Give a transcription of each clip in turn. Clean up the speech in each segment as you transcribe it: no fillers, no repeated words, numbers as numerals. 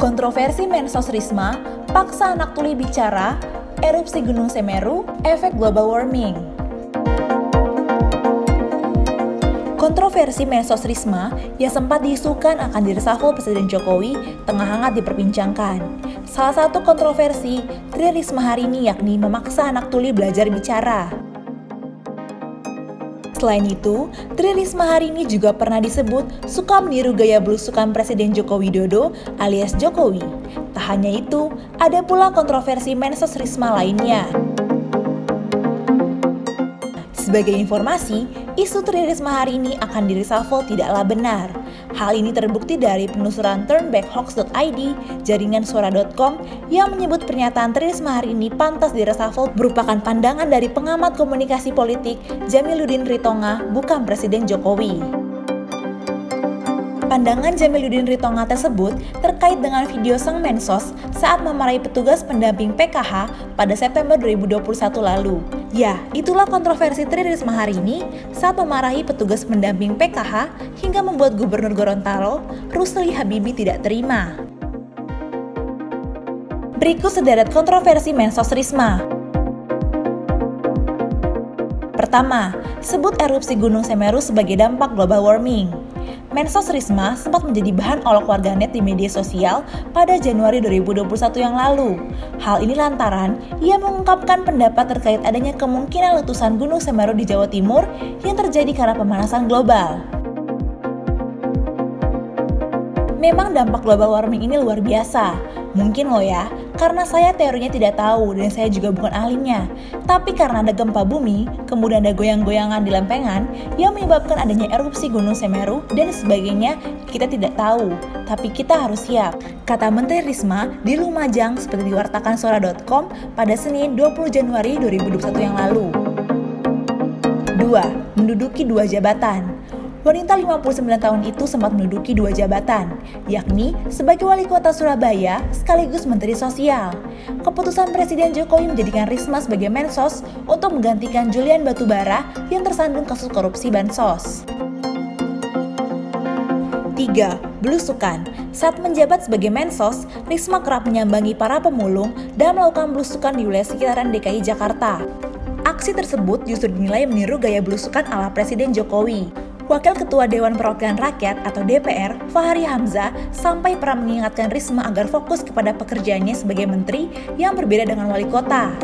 Kontroversi Mensos Risma, paksa anak tuli bicara, erupsi Gunung Semeru, efek global warming. Kontroversi Mensos Risma yang sempat diisukan akan direshuffle Presiden Jokowi tengah hangat diperbincangkan. Salah satu kontroversi Tri Risma hari ini yakni memaksa anak tuli belajar bicara. Selain itu, Tri Risma hari ini juga pernah disebut suka meniru gaya belusukan Presiden Joko Widodo alias Jokowi. Tak hanya itu, ada pula kontroversi Mensos Risma lainnya. Sebagai informasi, isu Tri Risma hari ini akan direshuffle tidaklah benar. Hal ini terbukti dari penelusuran turnbackhoax.id, jaringan suara.com yang menyebut pernyataan Tri Risma hari ini pantas direshuffle merupakan pandangan dari pengamat komunikasi politik Jamiluddin Ritonga, bukan Presiden Jokowi. Pandangan Jamiluddin Ritonga tersebut terkait dengan video sang Mensos saat memarahi petugas pendamping PKH pada September 2021 lalu. Ya, itulah kontroversi Tri Risma hari ini saat memarahi petugas pendamping PKH hingga membuat Gubernur Gorontalo, Rusli Habibie tidak terima. Berikut sederet kontroversi Mensos Risma. Pertama, sebut erupsi Gunung Semeru sebagai dampak global warming. Mensos Risma sempat menjadi bahan olok warganet di media sosial pada Januari 2021 yang lalu. Hal ini lantaran ia mengungkapkan pendapat terkait adanya kemungkinan letusan Gunung Semeru di Jawa Timur yang terjadi karena pemanasan global. Memang dampak global warming ini luar biasa. Mungkin loh ya, karena saya teorinya tidak tahu dan saya juga bukan ahlinya. Tapi karena ada gempa bumi, kemudian ada goyang-goyangan di lempengan yang menyebabkan adanya erupsi Gunung Semeru dan sebagainya, kita tidak tahu. Tapi kita harus siap, kata Menteri Risma di Lumajang seperti diwartakan suara.com pada Senin 20 Januari 2021 yang lalu. 2. Menduduki 2 jabatan. Wanita 59 tahun itu sempat menduduki 2 jabatan, yakni sebagai Wali Kota Surabaya sekaligus Menteri Sosial. Keputusan Presiden Jokowi menjadikan Risma sebagai Mensos untuk menggantikan Julian Batubara yang tersandung kasus korupsi Bansos. 3. Belusukan. Saat menjabat sebagai Mensos, Risma kerap menyambangi para pemulung dan melakukan belusukan di wilayah sekitaran DKI Jakarta. Aksi tersebut justru dinilai meniru gaya belusukan ala Presiden Jokowi. Wakil Ketua Dewan Perwakilan Rakyat atau DPR, Fahri Hamzah, sampai pernah mengingatkan Risma agar fokus kepada pekerjaannya sebagai menteri yang berbeda dengan wali kota.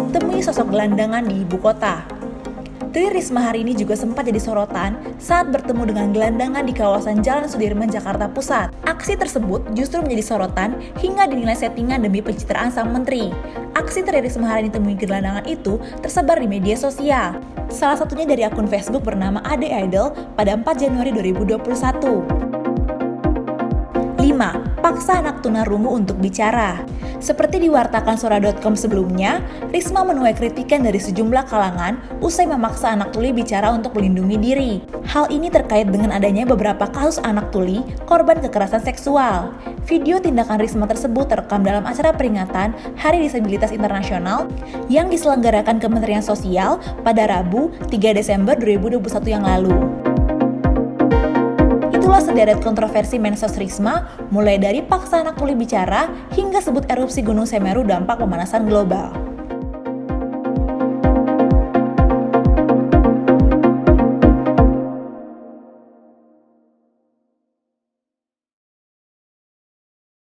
Temui sosok gelandangan di ibu kota. Tri Risma hari ini juga sempat jadi sorotan saat bertemu dengan gelandangan di kawasan Jalan Sudirman, Jakarta Pusat. Aksi tersebut justru menjadi sorotan hingga dinilai settingan demi pencitraan sang menteri. Aksi Tri Risma hari ini temui gelandangan itu tersebar di media sosial. Salah satunya dari akun Facebook bernama Ade Idol pada 4 Januari 2021. 5. Paksa anak tunarungu untuk bicara. Seperti diwartakan suara.com sebelumnya, Risma menuai kritikan dari sejumlah kalangan usai memaksa anak tuli bicara untuk melindungi diri. Hal ini terkait dengan adanya beberapa kasus anak tuli korban kekerasan seksual. Video tindakan Risma tersebut terekam dalam acara peringatan Hari Disabilitas Internasional yang diselenggarakan Kementerian Sosial pada Rabu 3 Desember 2021 yang lalu. Itulah sederet kontroversi Mensos Risma, mulai dari paksa anak tuli bicara hingga sebut erupsi Gunung Semeru dampak pemanasan global.